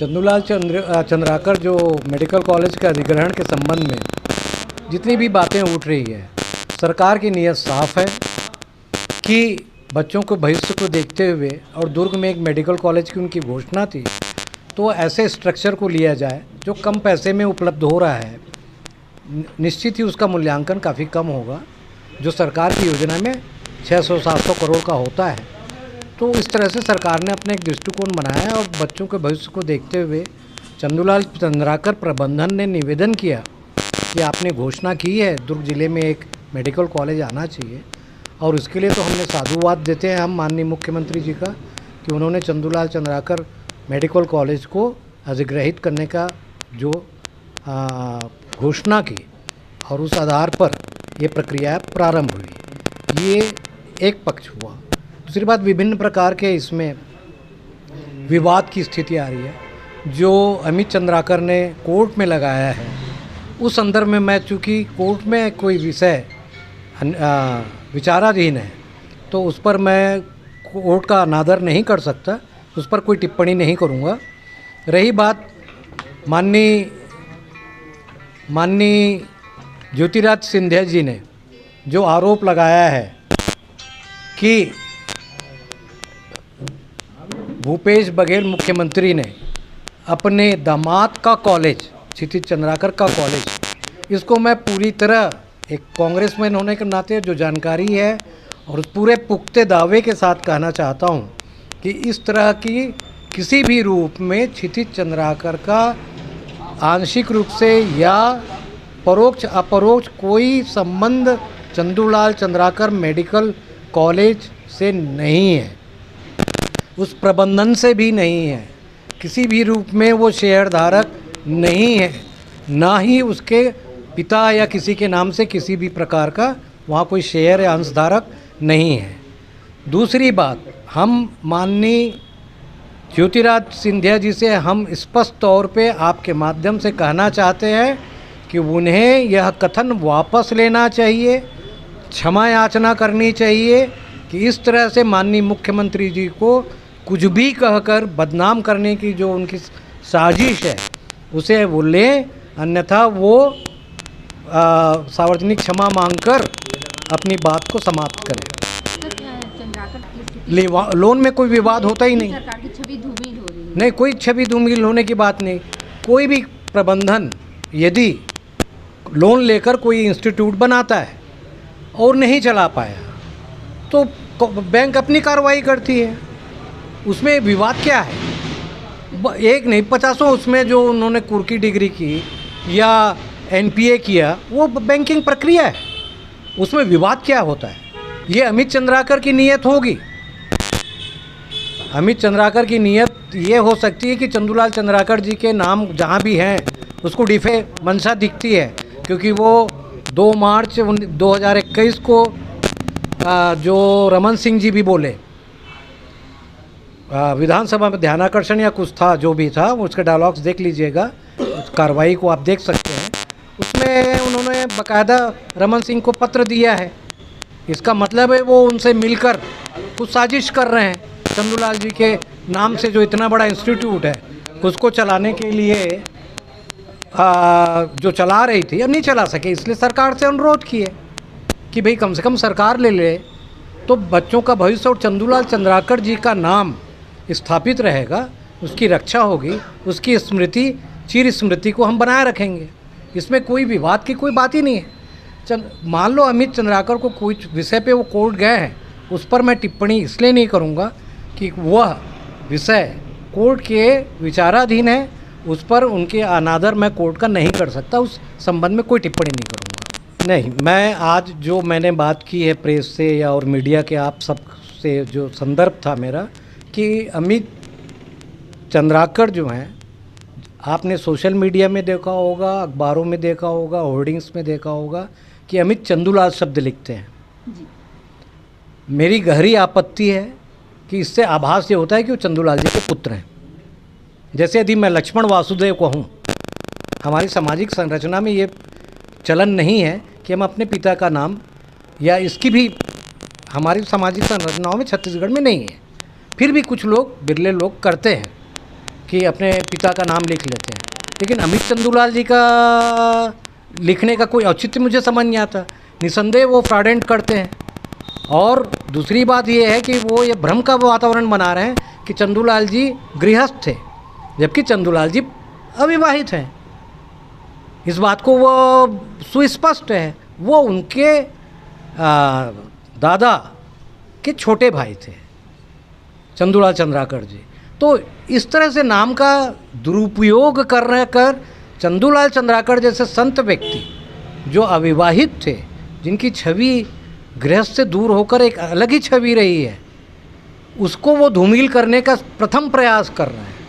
चंदूलाल चंद्राकर जो medical college के अधिग्रहण के संबंध में जितनी भी बातें उठ रही है, सरकार की नीयत साफ है कि बच्चों को भविष्य को देखते हुए और दुर्ग में एक मेडिकल कॉलेज की उनकी घोषणा थी, तो ऐसे स्ट्रक्चर को लिया जाए जो कम पैसे में उपलब्ध हो रहा है। निश्चित ही उसका मूल्यांकन काफ़ी कम होगा जो सरकार की योजना में 600-700 करोड़ का होता है। तो इस तरह से सरकार ने अपने एक दृष्टिकोण बनाया है और बच्चों के भविष्य को देखते हुए चंदूलाल चंद्राकर प्रबंधन ने निवेदन किया कि आपने घोषणा की है दुर्ग जिले में एक मेडिकल कॉलेज आना चाहिए, और उसके लिए तो हमने साधुवाद देते हैं हम माननीय मुख्यमंत्री जी का कि उन्होंने चंदूलाल चंद्राकर मेडिकल कॉलेज को अधिग्रहित करने का जो घोषणा की और उस आधार पर ये प्रक्रिया प्रारंभ हुई। ये एक पक्ष हुआ। दूसरी बात, विभिन्न प्रकार के इसमें विवाद की स्थिति आ रही है जो अमित चंद्राकर ने कोर्ट में लगाया है। उस संदर्भ में मैं चूँकि कोर्ट में कोई विषय विचाराधीन है तो उस पर मैं कोर्ट का अनादर नहीं कर सकता, उस पर कोई टिप्पणी नहीं करूँगा। रही बात माननीय ज्योतिरादित्य सिंधिया जी ने जो आरोप लगाया है कि भूपेश बघेल मुख्यमंत्री ने अपने दामाद का कॉलेज, क्षितिज चंद्राकर का कॉलेज, इसको मैं पूरी तरह एक कांग्रेसमैन होने के नाते जो जानकारी है और उस पूरे पुख्ते दावे के साथ कहना चाहता हूँ कि इस तरह की किसी भी रूप में क्षितिज चंद्राकर का आंशिक रूप से या परोक्ष अपरोक्ष कोई संबंध चंदूलाल चंद्राकर मेडिकल कॉलेज से नहीं है, उस प्रबंधन से भी नहीं है, किसी भी रूप में वो शेयरधारक नहीं है, ना ही उसके पिता या किसी के नाम से किसी भी प्रकार का वहाँ कोई शेयर या अंशधारक नहीं है। दूसरी बात, हम माननीय ज्योतिरादित्य सिंधिया जी से हम स्पष्ट तौर पे आपके माध्यम से कहना चाहते हैं कि उन्हें यह कथन वापस लेना चाहिए, क्षमा याचना करनी चाहिए कि इस तरह से माननीय मुख्यमंत्री जी को कुछ भी कहकर बदनाम करने की जो उनकी साजिश है उसे वो लें, अन्यथा वो सार्वजनिक क्षमा मांगकर अपनी बात को समाप्त करें। लोन में कोई विवाद होता ही नहीं, सरकार की छवि धूमिल हो रही है। नहीं, कोई छवि धूमिल होने की बात नहीं। कोई भी प्रबंधन यदि लोन लेकर कोई इंस्टीट्यूट बनाता है और नहीं चला पाया तो बैंक अपनी कार्रवाई करती है, उसमें विवाद क्या है? एक नहीं 50 उसमें जो उन्होंने कुर्की डिग्री की या एनपीए किया वो बैंकिंग प्रक्रिया है, उसमें विवाद क्या होता है? ये अमित चंद्राकर की नीयत होगी। अमित चंद्राकर की नीयत ये हो सकती है कि चंदूलाल चंद्राकर जी के नाम जहाँ भी हैं उसको डिफे मंशा दिखती है, क्योंकि वो 2 मार्च 2021 को जो रमन सिंह जी भी बोले विधानसभा में ध्यानाकर्षण या कुछ था, जो भी था उसके डायलॉग्स देख लीजिएगा, उस कार्रवाई को आप देख सकते हैं। उसमें उन्होंने बाकायदा रमन सिंह को पत्र दिया है। इसका मतलब है वो उनसे मिलकर कुछ साजिश कर रहे हैं। चंदूलाल जी के नाम से जो इतना बड़ा इंस्टीट्यूट है उसको चलाने के लिए जो चला रही थी अब नहीं चला सके, इसलिए सरकार से अनुरोध किए कि भाई कम से कम सरकार ले ले तो बच्चों का भविष्य और चंदूलाल चंद्राकर जी का नाम स्थापित रहेगा, उसकी रक्षा होगी, उसकी स्मृति चिर स्मृति को हम बनाए रखेंगे। इसमें कोई विवाद की कोई बात ही नहीं है। मान लो अमित चंद्राकर को कोई विषय पे वो कोर्ट गए हैं, उस पर मैं टिप्पणी इसलिए नहीं करूँगा कि वह विषय कोर्ट के विचाराधीन है, उस पर उनके अनादर मैं कोर्ट का नहीं कर सकता, उस संबंध में कोई टिप्पणी नहीं करूँगा। नहीं, मैं आज जो मैंने बात की है प्रेस से या और मीडिया के आप सब से जो संदर्भ था मेरा कि अमित चंद्राकर जो हैं, आपने सोशल मीडिया में देखा होगा, अखबारों में देखा होगा, होर्डिंग्स में देखा होगा कि अमित चंदूलाल शब्द लिखते हैं जी। मेरी गहरी आपत्ति है कि इससे आभास ये होता है कि वो चंदूलाल जी के पुत्र हैं। जैसे यदि मैं लक्ष्मण वासुदेव कहूँ, हमारी सामाजिक संरचना में ये चलन नहीं है कि हम अपने पिता का नाम या इसकी भी हमारी सामाजिक संरचनाओं में छत्तीसगढ़ में नहीं है, फिर भी कुछ लोग बिरले लोग करते हैं कि अपने पिता का नाम लिख लेते हैं, लेकिन अमित चंदूलाल जी का लिखने का कोई औचित्य मुझे समझ नहीं आता। निसंदेह वो फ्रॉडेंट करते हैं। और दूसरी बात ये है कि वो ये भ्रम का वातावरण बना रहे हैं कि चंदूलाल जी गृहस्थ थे, जबकि चंदूलाल जी अविवाहित हैं। इस बात को वो सुस्पष्ट है। वो उनके दादा के छोटे भाई थे, चंदूलाल चंद्राकर जी। तो इस तरह से नाम का दुरुपयोग कर चंदूलाल चंद्राकर जैसे संत व्यक्ति जो अविवाहित थे, जिनकी छवि गृहस्थ से दूर होकर एक अलग ही छवि रही है, उसको वो धूमिल करने का प्रथम प्रयास कर रहे हैं।